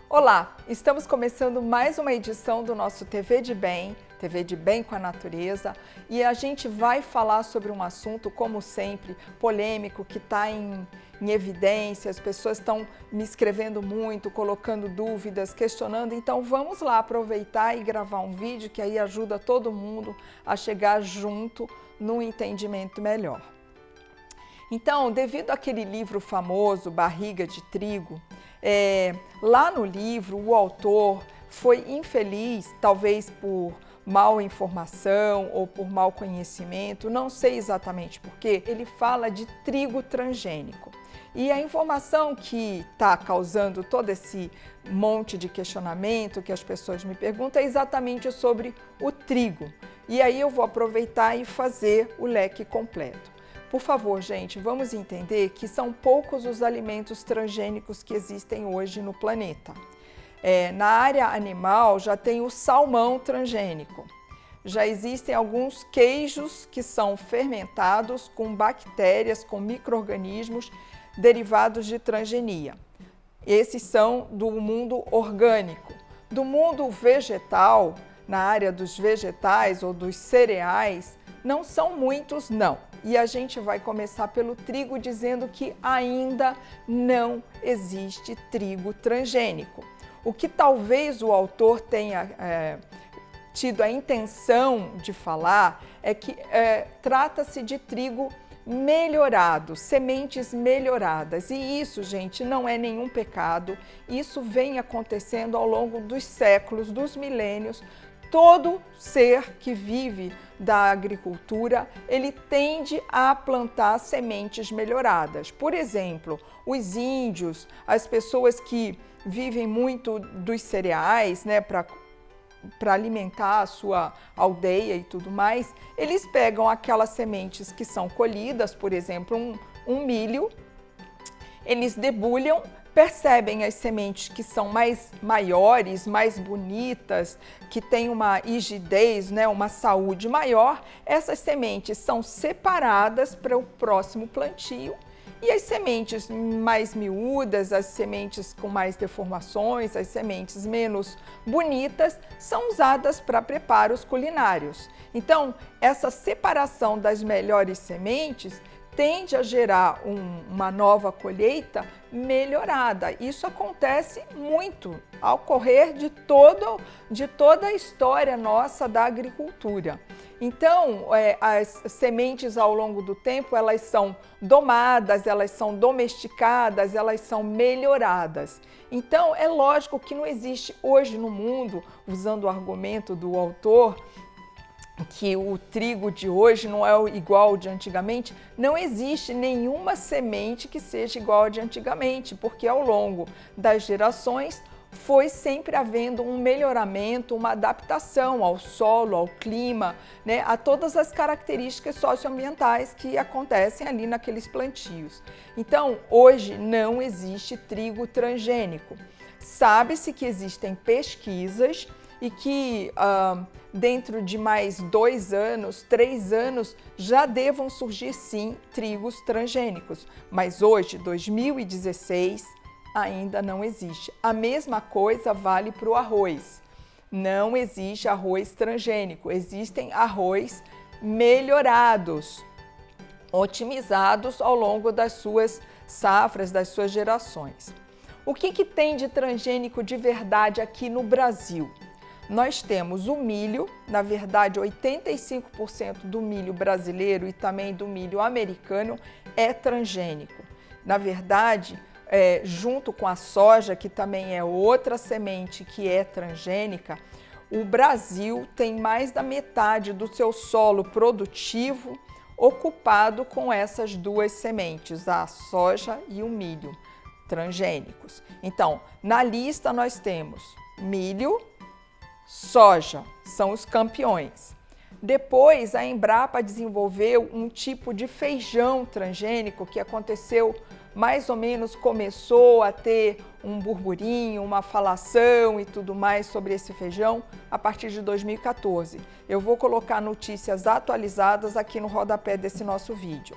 Olá, estamos começando mais uma edição do nosso TV de Bem com a Natureza, e a gente vai falar sobre um assunto, como sempre, polêmico, que está em evidência. As pessoas estão me escrevendo muito, colocando dúvidas, questionando, então vamos lá aproveitar e gravar um vídeo que aí ajuda todo mundo a chegar junto num entendimento melhor. Então, devido àquele livro famoso, Barriga de Trigo, lá no livro o autor foi infeliz, talvez por mal informação ou por mau conhecimento, não sei exatamente porquê, ele fala de trigo transgênico. E a informação que está causando todo esse monte de questionamento que as pessoas me perguntam é exatamente sobre o trigo. E aí eu vou aproveitar e fazer o leque completo. Por favor, gente, vamos entender que são poucos os alimentos transgênicos que existem hoje no planeta. Na área animal já tem o salmão transgênico. Já existem alguns queijos que são fermentados com bactérias, com micro-organismos derivados de transgenia. Esses são do mundo orgânico. Do mundo vegetal, na área dos vegetais ou dos cereais, não são muitos, não. E a gente vai começar pelo trigo dizendo que ainda não existe trigo transgênico. O que talvez o autor tenha tido a intenção de falar é que trata-se de trigo melhorado, sementes melhoradas. E isso, gente, não é nenhum pecado. Isso vem acontecendo ao longo dos séculos, dos milênios. Todo ser que vive da agricultura, ele tende a plantar sementes melhoradas. Por exemplo, os índios, as pessoas que vivem muito dos cereais, né, para alimentar a sua aldeia e tudo mais, eles pegam aquelas sementes que são colhidas, por exemplo, um milho, eles debulham, percebem as sementes que são maiores, mais bonitas, que têm uma rigidez, né, uma saúde maior. Essas sementes são separadas para o próximo plantio e as sementes mais miúdas, as sementes com mais deformações, as sementes menos bonitas, são usadas para preparos culinários. Então, essa separação das melhores sementes tende a gerar uma nova colheita melhorada. Isso acontece muito ao correr de toda a história nossa da agricultura. Então, as sementes ao longo do tempo, elas são domadas, elas são domesticadas, elas são melhoradas. Então, é lógico que não existe hoje no mundo, usando o argumento do autor, que o trigo de hoje não é igual ao de antigamente, não existe nenhuma semente que seja igual ao de antigamente, porque ao longo das gerações foi sempre havendo um melhoramento, uma adaptação ao solo, ao clima, né, a todas as características socioambientais que acontecem ali naqueles plantios. Então, hoje não existe trigo transgênico. Sabe-se que existem pesquisas e que dentro de mais 2 anos, 3 anos, já devam surgir sim trigos transgênicos. Mas hoje, 2016, ainda não existe. A mesma coisa vale para o arroz. Não existe arroz transgênico, existem arroz melhorados, otimizados ao longo das suas safras, das suas gerações. O que tem de transgênico de verdade aqui no Brasil? Nós temos o milho, na verdade 85% do milho brasileiro e também do milho americano é transgênico. Na verdade, junto com a soja, que também é outra semente que é transgênica, o Brasil tem mais da metade do seu solo produtivo ocupado com essas duas sementes, a soja e o milho transgênicos. Então, na lista nós temos milho, soja, são os campeões. Depois, a Embrapa desenvolveu um tipo de feijão transgênico que aconteceu mais ou menos, começou a ter um burburinho, uma falação e tudo mais sobre esse feijão a partir de 2014. Eu vou colocar notícias atualizadas aqui no rodapé desse nosso vídeo.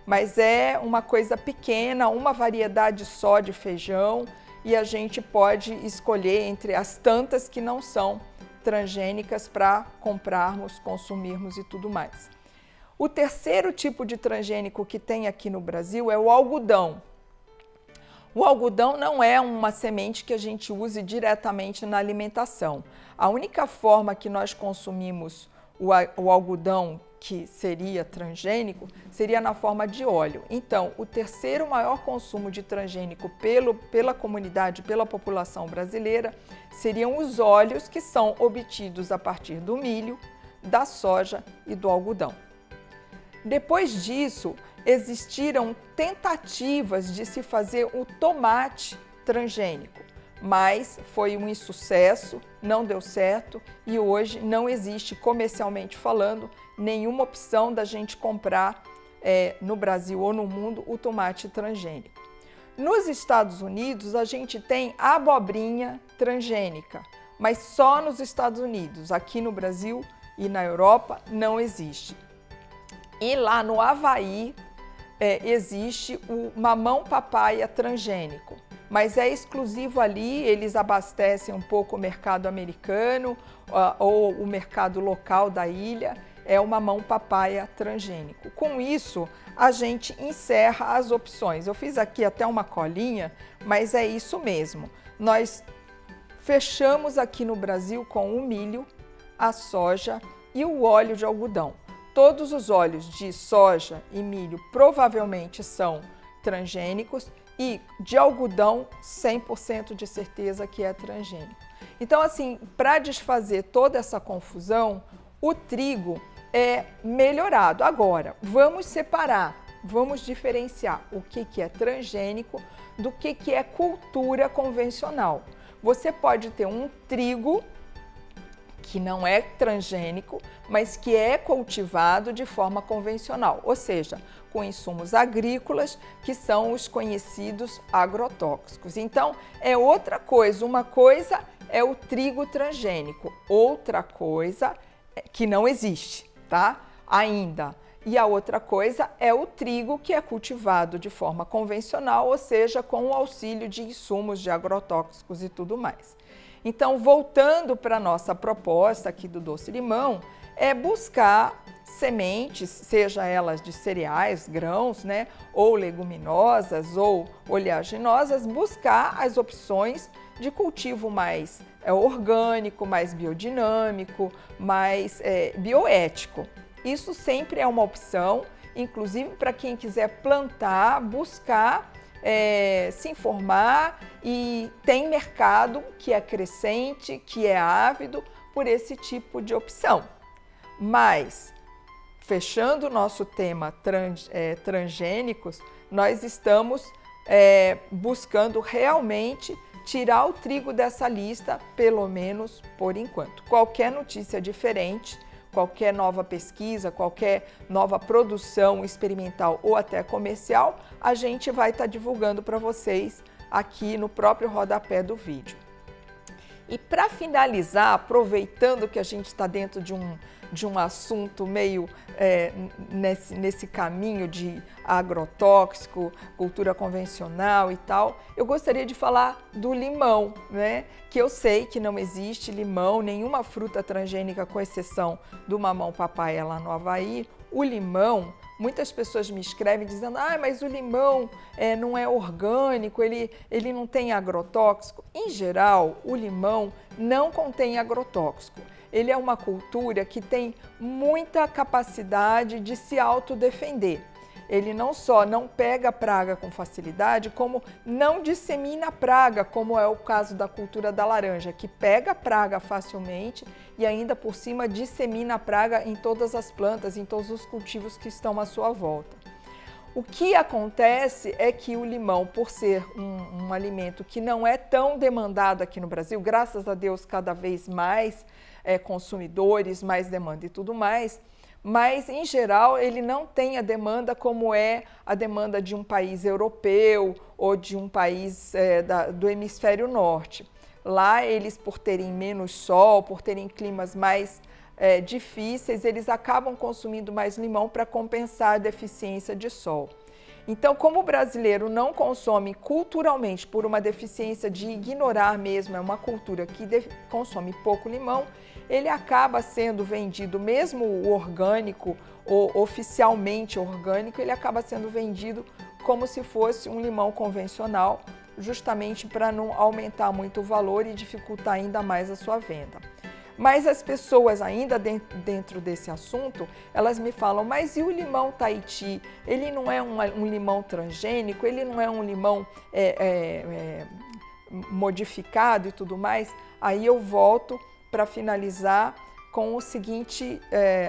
Mas é uma coisa pequena, uma variedade só de feijão e a gente pode escolher entre as tantas que não são transgênicas para comprarmos, consumirmos e tudo mais. O terceiro tipo de transgênico que tem aqui no Brasil é o algodão. O algodão não é uma semente que a gente use diretamente na alimentação. A única forma que nós consumimos o algodão que seria transgênico seria na forma de óleo. Então, o terceiro maior consumo de transgênico pela comunidade, pela população brasileira, seriam os óleos que são obtidos a partir do milho, da soja e do algodão. Depois disso, existiram tentativas de se fazer o tomate transgênico, mas foi um insucesso, não deu certo e hoje não existe, comercialmente falando, nenhuma opção da gente comprar no Brasil ou no mundo o tomate transgênico. Nos Estados Unidos, a gente tem a abobrinha transgênica, mas só nos Estados Unidos. Aqui no Brasil e na Europa não existe. E lá no Havaí existe o mamão papaya transgênico, mas é exclusivo ali, eles abastecem um pouco o mercado americano ou o mercado local da ilha, é o mamão papaya transgênico. Com isso, a gente encerra as opções. Eu fiz aqui até uma colinha, mas é isso mesmo. Nós fechamos aqui no Brasil com o milho, a soja e o óleo de algodão. Todos os óleos de soja e milho provavelmente são transgênicos e de algodão 100% de certeza que é transgênico. Então, assim, para desfazer toda essa confusão, o trigo é melhorado. Agora, vamos separar, vamos diferenciar o que é transgênico do que é cultura convencional. Você pode ter um trigo que não é transgênico, mas que é cultivado de forma convencional, ou seja, com insumos agrícolas, que são os conhecidos agrotóxicos. Então, é outra coisa. Uma coisa é o trigo transgênico, outra coisa que não existe, tá? Ainda. E a outra coisa é o trigo que é cultivado de forma convencional, ou seja, com o auxílio de insumos de agrotóxicos e tudo mais. Então, voltando para a nossa proposta aqui do Doce Limão, é buscar sementes, seja elas de cereais, grãos, né, ou leguminosas ou oleaginosas, buscar as opções de cultivo mais orgânico, mais biodinâmico, mais bioético. Isso sempre é uma opção, inclusive para quem quiser plantar, buscar se informar, e tem mercado que é crescente, que é ávido por esse tipo de opção. Mas, fechando o nosso tema transgênicos, nós estamos buscando realmente tirar o trigo dessa lista, pelo menos por enquanto. Qualquer notícia diferente, qualquer nova pesquisa, qualquer nova produção experimental ou até comercial, a gente vai estar divulgando para vocês aqui no próprio rodapé do vídeo. E para finalizar, aproveitando que a gente está dentro de um assunto meio nesse caminho de agrotóxico, cultura convencional e tal, eu gostaria de falar do limão, né? Que eu sei que não existe limão, nenhuma fruta transgênica, com exceção do mamão papaya lá no Havaí. O limão, muitas pessoas me escrevem dizendo: ah, mas o limão não é orgânico, ele não tem agrotóxico. Em geral, o limão não contém agrotóxico. Ele é uma cultura que tem muita capacidade de se autodefender. Ele não só não pega praga com facilidade, como não dissemina praga, como é o caso da cultura da laranja, que pega praga facilmente e ainda por cima dissemina a praga em todas as plantas, em todos os cultivos que estão à sua volta. O que acontece é que o limão, por ser um alimento que não é tão demandado aqui no Brasil, graças a Deus cada vez mais consumidores, mais demanda e tudo mais, mas em geral ele não tem a demanda como é a demanda de um país europeu ou de um país do hemisfério norte. Lá eles, por terem menos sol, por terem climas mais difíceis, eles acabam consumindo mais limão para compensar a deficiência de sol. Então, como o brasileiro não consome culturalmente por uma deficiência de ignorar mesmo, é uma cultura que consome pouco limão, ele acaba sendo vendido, mesmo o orgânico ou oficialmente orgânico, ele acaba sendo vendido como se fosse um limão convencional, justamente para não aumentar muito o valor e dificultar ainda mais a sua venda. Mas as pessoas ainda dentro desse assunto, elas me falam, mas e o limão Tahiti? Ele não é um limão transgênico? Ele não é um limão modificado e tudo mais? Aí eu volto para finalizar com o seguinte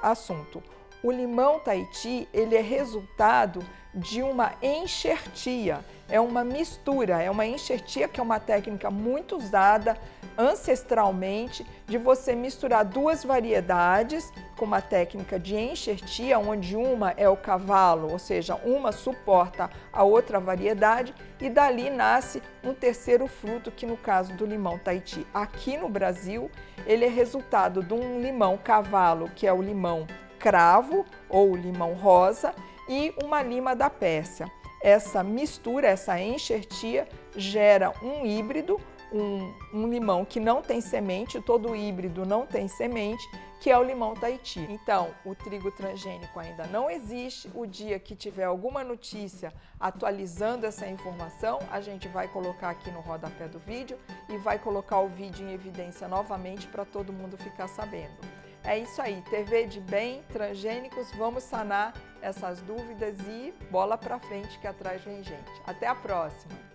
assunto. O limão Tahiti, ele é resultado de uma enxertia, é uma mistura, é uma enxertia que é uma técnica muito usada ancestralmente de você misturar duas variedades com uma técnica de enxertia, onde uma é o cavalo, ou seja, uma suporta a outra variedade e dali nasce um terceiro fruto, que no caso do limão Tahiti, aqui no Brasil, ele é resultado de um limão cavalo, que é o limão cravo ou limão rosa, e uma lima da Pérsia. Essa mistura, essa enxertia, gera um híbrido, um limão que não tem semente, todo híbrido não tem semente, que é o limão Tahiti. Então, o trigo transgênico ainda não existe. O dia que tiver alguma notícia atualizando essa informação, a gente vai colocar aqui no rodapé do vídeo e vai colocar o vídeo em evidência novamente para todo mundo ficar sabendo. É isso aí, TV de Bem, transgênicos, vamos sanar essas dúvidas e bola pra frente que atrás vem gente. Até a próxima!